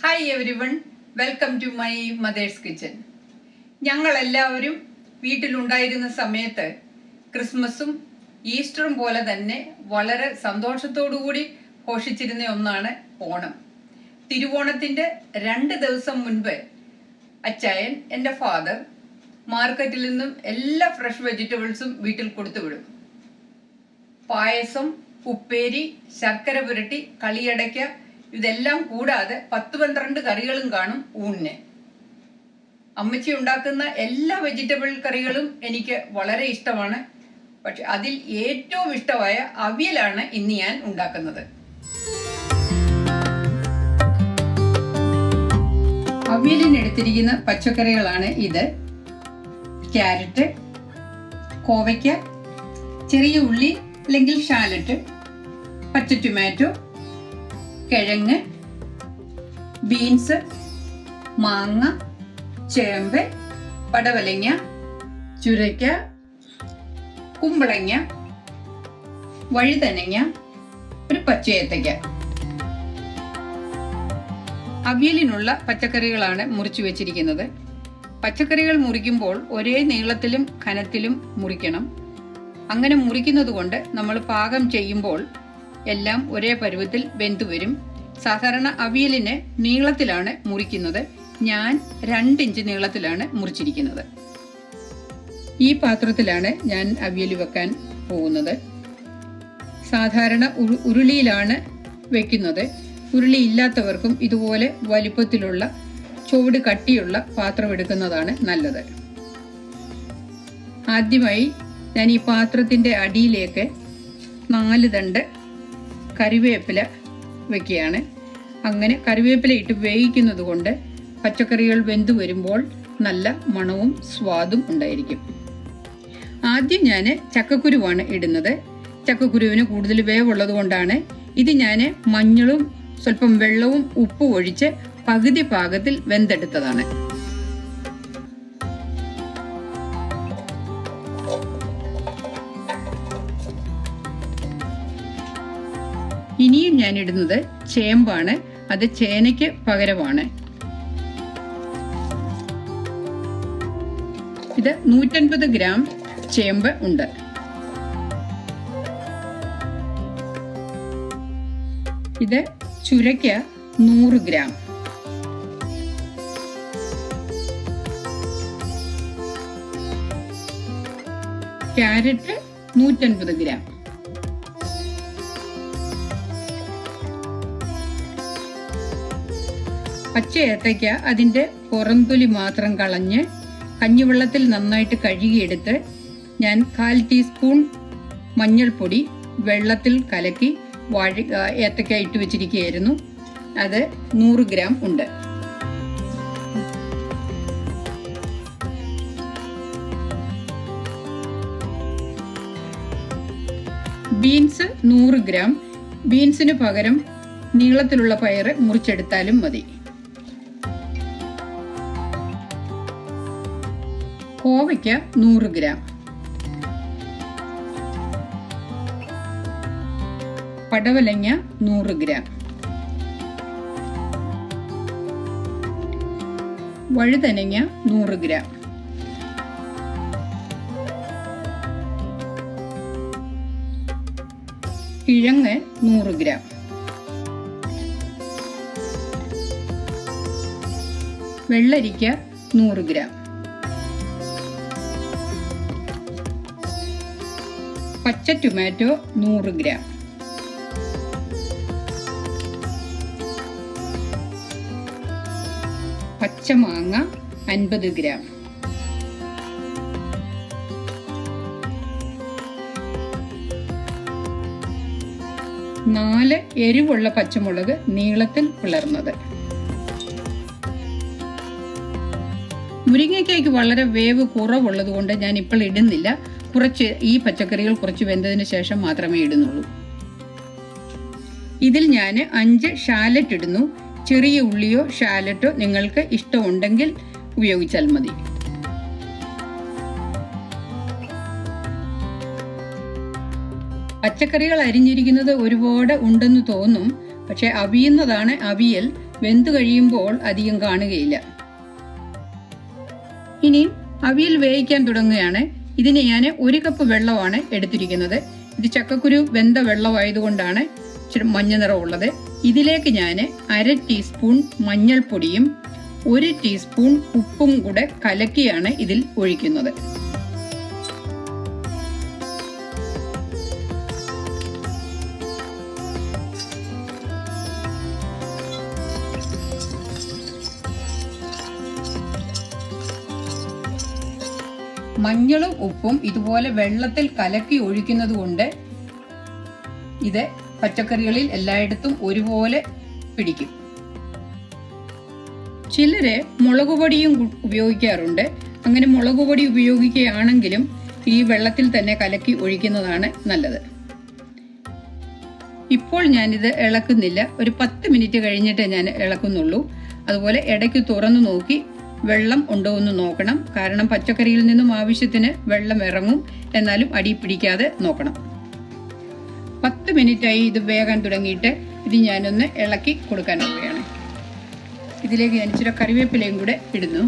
Hi everyone, welcome to my mother's kitchen. ഞങ്ങളെല്ലാവരും വീട്ടിലുണ്ടായിരുന്ന സമയത്ത് ക്രിസ്മസും ഈസ്റ്ററും പോലെ തന്നെ വളരെ സന്തോഷത്തോടുകൂടി ഘോഷിച്ചിരുന്ന ഒന്നാണ് ഓണം. തിരുവോണത്തിൻ്റെ 2 ദിവസം മുൻപ് അച്ചായൻ, എൻ്റെ ഫാദർ, മാർക്കറ്റിൽ നിന്നും എല്ലാ ഫ്രഷ് വെജിറ്റബിൾസും വീട്ടിൽ കൊടുത്തുവിടും. പായസം, ഉപ്പേരി, ശർക്കര പുരട്ടി, കളിയടയ്ക്ക, ഇതെല്ലാം കൂടാതെ 10-12 കറികളും കാണും ഊണിന്. അമ്മച്ചി ഉണ്ടാക്കുന്ന എല്ലാ വെജിറ്റബിൾ കറികളും എനിക്ക് വളരെ ഇഷ്ടമാണ്. പക്ഷെ അതിൽ ഏറ്റവും ഇഷ്ടമായ അവിയലാണ് ഇന്ന് ഞാൻ ഉണ്ടാക്കുന്നത്. അവിയലിന് എടുത്തിരിക്കുന്ന പച്ചക്കറികളാണ് ഇത്: ക്യാരറ്റ്, കോവയ്ക്ക, ചെറിയ ഉള്ളി അല്ലെങ്കിൽ ഷാലറ്റ്, പച്ച ടൊമാറ്റോ, കിഴങ്ങ്, ബീൻസ്, മാങ്ങ, ചേമ്പ്, പടവലങ്ങ, ചുരയ്ക്ക, കുമ്പളങ്ങ, വഴുതനങ്ങ, ഒരു പച്ചയേത്തയ്ക്ക. അവിയലിനുള്ള പച്ചക്കറികളാണ് മുറിച്ചു വെച്ചിരിക്കുന്നത്. പച്ചക്കറികൾ മുറിക്കുമ്പോൾ ഒരേ നീളത്തിലും കനത്തിലും മുറിക്കണം. അങ്ങനെ മുറിക്കുന്നത് കൊണ്ട് നമ്മൾ പാകം ചെയ്യുമ്പോൾ എല്ലാം ഒരേ പരുവത്തിൽ വെന്തു വരും. സാധാരണ അവിയലിന് നീളത്തിലാണ് മുറിക്കുന്നത്. ഞാൻ 2 ഇഞ്ച് നീളത്തിലാണ് മുറിച്ചിരിക്കുന്നത്. ഈ പാത്രത്തിലാണ് ഞാൻ അവിയൽ വെക്കാൻ പോകുന്നത്. സാധാരണ ഉരുളിയിലാണ് വെക്കുന്നത്. ഉരുളി ഇല്ലാത്തവർക്കും ഇതുപോലെ വലിപ്പത്തിലുള്ള ചുവട് കട്ടിയുള്ള പാത്രം എടുക്കുന്നതാണ് നല്ലത്. ആദ്യമായി ഞാൻ ഈ പാത്രത്തിൻ്റെ അടിയിലേക്ക് 4 തണ്ട് കറിവേപ്പില വെക്കുകയാണ്. അങ്ങനെ കറിവേപ്പില ഇട്ട് വേവിക്കുന്നത് കൊണ്ട് പച്ചക്കറികൾ വെന്തു വരുമ്പോൾ നല്ല മണവും സ്വാദും ഉണ്ടായിരിക്കും. ആദ്യം ഞാൻ ചക്കക്കുരുവാണ് ഇടുന്നത്. ചക്കക്കുരുവിന് കൂടുതൽ വേവുള്ളത് കൊണ്ടാണ്. ഇത് ഞാൻ മഞ്ഞളും സ്വല്പം വെള്ളവും ഉപ്പും ഒഴിച്ച് പകുതി പാകത്തിൽ വെന്തെടുത്തതാണ്. ഇനിയും ഞാൻ ഇടുന്നത് ചേമ്പാണ്. അത് ചേനയ്ക്ക് പകരമാണ്. ഇത് 150 ഗ്രാം ചേമ്പ് ഉണ്ട്. ഇത് ചുരയ്ക്ക 100 ഗ്രാം. Carrot 150 gram. പച്ച ഏത്തയ്ക്ക അതിൻ്റെ പുറംതൊലി മാത്രം കളഞ്ഞ് കഞ്ഞിവെള്ളത്തിൽ നന്നായിട്ട് കഴുകിയെടുത്ത് ഞാൻ 1/4 ടീസ്പൂൺ മഞ്ഞൾപ്പൊടി വെള്ളത്തിൽ കലക്കി ഏത്തയ്ക്ക ഇട്ട് വെച്ചിരിക്കുകയായിരുന്നു. അത് 100 ഗ്രാം ഉണ്ട്. Beans 100 gram. ബീൻസിന് പകരം നീളത്തിലുള്ള പയറ് മുറിച്ചെടുത്താലും മതി. കോവയ്ക്ക 100 ഗ്രാം. പടവലങ്ങ 100 ഗ്രാം. വഴുതനങ്ങ 100 ഗ്രാം. കിഴങ്ങ് 100 ഗ്രാം. വെള്ളരിക്ക 100 ഗ്രാം. പച്ച ടൊമാറ്റോ 100 ഗ്രാം. പച്ചമാങ്ങ 50 ഗ്രാം. നാല് എരിവുള്ള പച്ചമുളക് നീളത്തിൽ പിളർന്നത്. മുരിങ്ങയ്ക്കയ്ക്ക് വളരെ വേവ് കുറവുള്ളത് കൊണ്ട് ഞാൻ ഇപ്പോൾ ഇടുന്നില്ല. ഈ പച്ചക്കറികൾ കുറച്ച് വെന്തതിന് ശേഷം മാത്രമേ ഇടുന്നുള്ളൂ. ഇതിൽ ഞാൻ 5 ഷാലറ്റ് ഇടുന്നു. ചെറിയ ഉള്ളിയോ ഷാലറ്റോ നിങ്ങൾക്ക് ഇഷ്ടമുണ്ടെങ്കിൽ ഉപയോഗിച്ചാൽ മതി. പച്ചക്കറികൾ അരിഞ്ഞിരിക്കുന്നത് ഒരുപാട് ഉണ്ടെന്ന് തോന്നും. പക്ഷെ അവിയുന്നതാണ് അവിയൽ. വെന്തു കഴിയുമ്പോൾ അധികം കാണുകയില്ല. ഇനി അവിയൽ വേവിക്കാൻ തുടങ്ങുകയാണ്. ഇതിന് ഞാൻ 1 കപ്പ് വെള്ളമാണ് എടുത്തിരിക്കുന്നത്. ഇത് ചക്കക്കുരു വെന്ത വെള്ളമായതുകൊണ്ടാണ് ഇച്ചിരി മഞ്ഞ നിറമുള്ളത്. ഇതിലേക്ക് ഞാൻ 1/2 ടീസ്പൂൺ മഞ്ഞൾപ്പൊടിയും 1 ടീസ്പൂൺ ഉപ്പും കൂടെ കലക്കിയാണ് ഇതിൽ ഒഴിക്കുന്നത്. മഞ്ഞളും ഉപ്പും ഇതുപോലെ വെള്ളത്തിൽ കലക്കി ഒഴിക്കുന്നത് കൊണ്ട് ഇത് പച്ചക്കറികളിൽ എല്ലായിടത്തും ഒരുപോലെ പിടിക്കും. ചിലര് മുളക് പൊടിയും ഉപയോഗിക്കാറുണ്ട്. അങ്ങനെ മുളക് പൊടി ഉപയോഗിക്കുകയാണെങ്കിലും ഈ വെള്ളത്തിൽ തന്നെ കലക്കി ഒഴിക്കുന്നതാണ് നല്ലത്. ഇപ്പോൾ ഞാനിത് ഇളക്കുന്നില്ല. ഒരു 10 മിനിറ്റ് കഴിഞ്ഞിട്ടേ ഞാൻ ഇളക്കുന്നുള്ളൂ. അതുപോലെ ഇടയ്ക്ക് തുറന്നു നോക്കി വെള്ളം ഉണ്ടോ എന്ന് നോക്കണം. കാരണം പച്ചക്കറിയിൽ നിന്നും ആവശ്യത്തിന് വെള്ളം ഇറങ്ങും, എന്നാലും അടി പിടിക്കാതെ നോക്കണം. 10 മിനിറ്റായി ഇത് വേകാൻ തുടങ്ങിയിട്ട് ഇത് ഞാനൊന്ന് ഇളക്കി കൊടുക്കാൻ പോവുകയാണ്. ഇതിലേക്ക് ഞാൻ ഇച്ചിരി കറിവേപ്പിലയും കൂടെ ഇടുന്നു.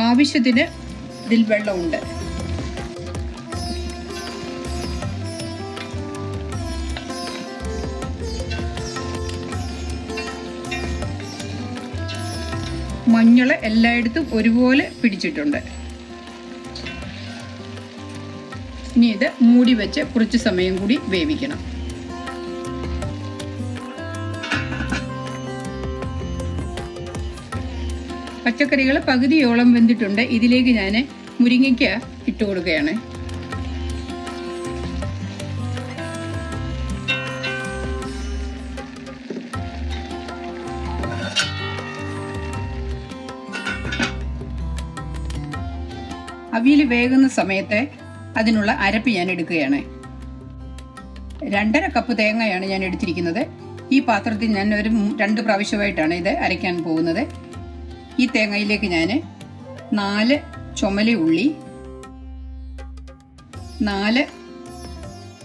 ആവശ്യത്തിന് ഇതിൽ വെള്ളമുണ്ട്. മഞ്ഞൾ എല്ലായിടത്തും ഒരുപോലെ പിടിച്ചിട്ടുണ്ട്. ഇനി ഇത് മൂടി വെച്ച് കുറച്ച് സമയം കൂടി വേവിക്കണം. പച്ചക്കറികൾ പകുതിയോളം വെന്തിട്ടുണ്ട്. ഇതിലേക്ക് ഞാൻ മുരിങ്ങയ്ക്ക ഇട്ട് കൊടുക്കുകയാണ്. അവിയൽ വേകുന്ന സമയത്ത് അതിനുള്ള അരപ്പ് ഞാൻ എടുക്കുകയാണ്. 2.5 കപ്പ് തേങ്ങയാണ് ഞാൻ എടുത്തിരിക്കുന്നത്. ഈ പാത്രത്തിൽ ഞാൻ ഒരു 2 പ്രാവശ്യമായിട്ടാണ് ഇത് അരയ്ക്കാൻ പോകുന്നത്. ഈ തേങ്ങയിലേക്ക് ഞാൻ 4 ചുമല ഉള്ളി, 4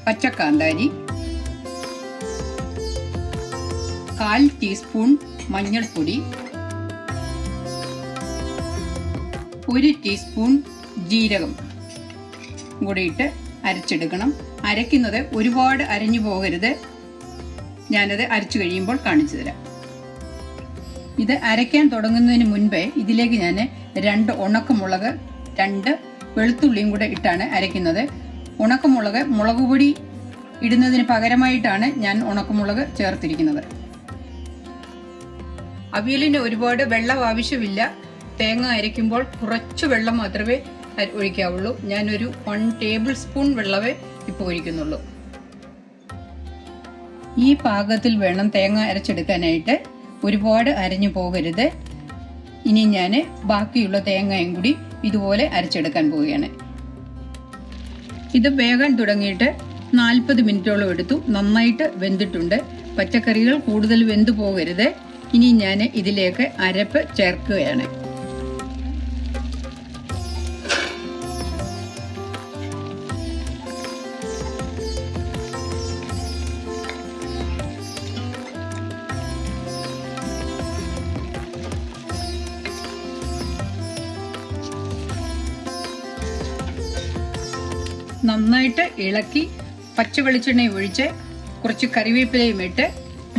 പച്ചക്കാന്താരി, 1/4 ടീസ്പൂൺ മഞ്ഞൾപ്പൊടി, 1 ടീസ്പൂൺ ജീരകം കൂടി ഇട്ട് അരച്ചെടുക്കണം. അരയ്ക്കുന്നത് ഒരുപാട് അരഞ്ഞു പോകരുത്. ഞാനത് അരച്ചു കഴിയുമ്പോൾ കാണിച്ചു തരാം. ഇത് അരയ്ക്കാൻ തുടങ്ങുന്നതിന് മുൻപേ ഇതിലേക്ക് ഞാൻ 2 ഉണക്കമുളക് 2 വെളുത്തുള്ളിയും കൂടെ ഇട്ടാണ് അരയ്ക്കുന്നത്. ഉണക്കമുളക് മുളക് പൊടി ഇടുന്നതിന് പകരമായിട്ടാണ് ഞാൻ ഉണക്കമുളക് ചേർത്തിരിക്കുന്നത്. അവിയലിന് ഒരുപാട് വെള്ളം ആവശ്യമില്ല. തേങ്ങ അരയ്ക്കുമ്പോൾ കുറച്ച് വെള്ളം മാത്രമേ ഒഴിക്കാവുള്ളൂ. ഞാനൊരു 1 ടേബിൾ സ്പൂൺ വെള്ളമേ ഇപ്പോൾ ഒഴിക്കുന്നുള്ളൂ. ഈ പാകത്തിൽ വേണം തേങ്ങ അരച്ചെടുക്കാനായിട്ട്. ഒരുപാട് അരഞ്ഞു പോകരുത്. ഇനി ഞാൻ ബാക്കിയുള്ള തേങ്ങയും കൂടി ഇതുപോലെ അരച്ചെടുക്കാൻ പോവുകയാണ്. ഇത് വേകാൻ തുടങ്ങിയിട്ട് 40 മിനിറ്റോളം എടുത്തു. നന്നായിട്ട് വെന്തിട്ടുണ്ട്. പച്ചക്കറികൾ കൂടുതൽ വെന്തു പോകരുത്. ഇനി ഞാൻ ഇതിലേക്ക് അരപ്പ് ചേർക്കുകയാണ്. നന്നായിട്ട് ഇളക്കി പച്ച വെളിച്ചെണ്ണ ഒഴിച്ച് കുറച്ച് കറിവേപ്പിലയും ഇട്ട്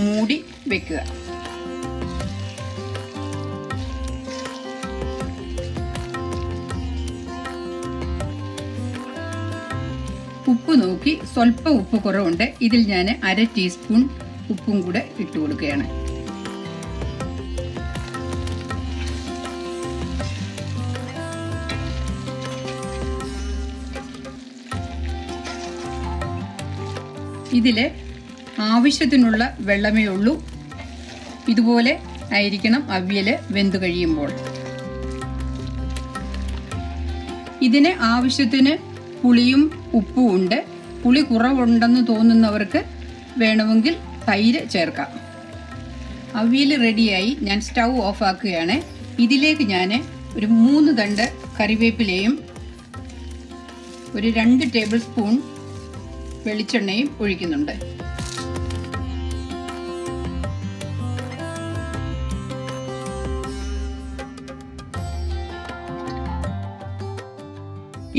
മൂടി വെക്കുക. ഉപ്പ് നോക്കി സ്വല്പം ഉപ്പ് കുറവുണ്ട്. ഇതിൽ ഞാൻ 1/2 ടീസ്പൂൺ ഉപ്പും കൂടെ ഇട്ട് കൊടുക്കുകയാണ്. ഇതിൽ ആവശ്യത്തിനുള്ള വെള്ളമേ ഉള്ളൂ. ഇതുപോലെ ആയിരിക്കണം അവിയൽ വെന്തു കഴിയുമ്പോൾ. ഇതിന് ആവശ്യത്തിന് പുളിയും ഉപ്പും ഉണ്ട്. പുളി കുറവുണ്ടെന്ന് തോന്നുന്നവർക്ക് വേണമെങ്കിൽ തൈര് ചേർക്കാം. അവിയൽ റെഡിയായി. ഞാൻ സ്റ്റൗ ഓഫ് ആക്കുകയാണ്. ഇതിലേക്ക് ഞാൻ ഒരു 3 തണ്ട് കറിവേപ്പിലയും ഒരു 2 ടേബിൾ സ്പൂൺ വെളിച്ചെണ്ണയും ഒഴിക്കുന്നുണ്ട്.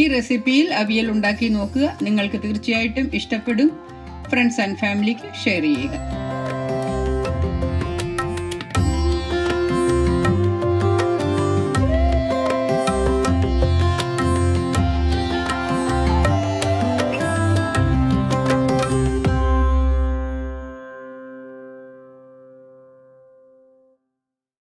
ഈ റെസിപ്പിയിൽ അവിയൽ ഉണ്ടാക്കി നോക്കുക. നിങ്ങൾക്ക് തീർച്ചയായിട്ടും ഇഷ്ടപ്പെടും. ഫ്രണ്ട്സ് ആൻഡ് ഫാമിലിക്ക് ഷെയർ ചെയ്യുക.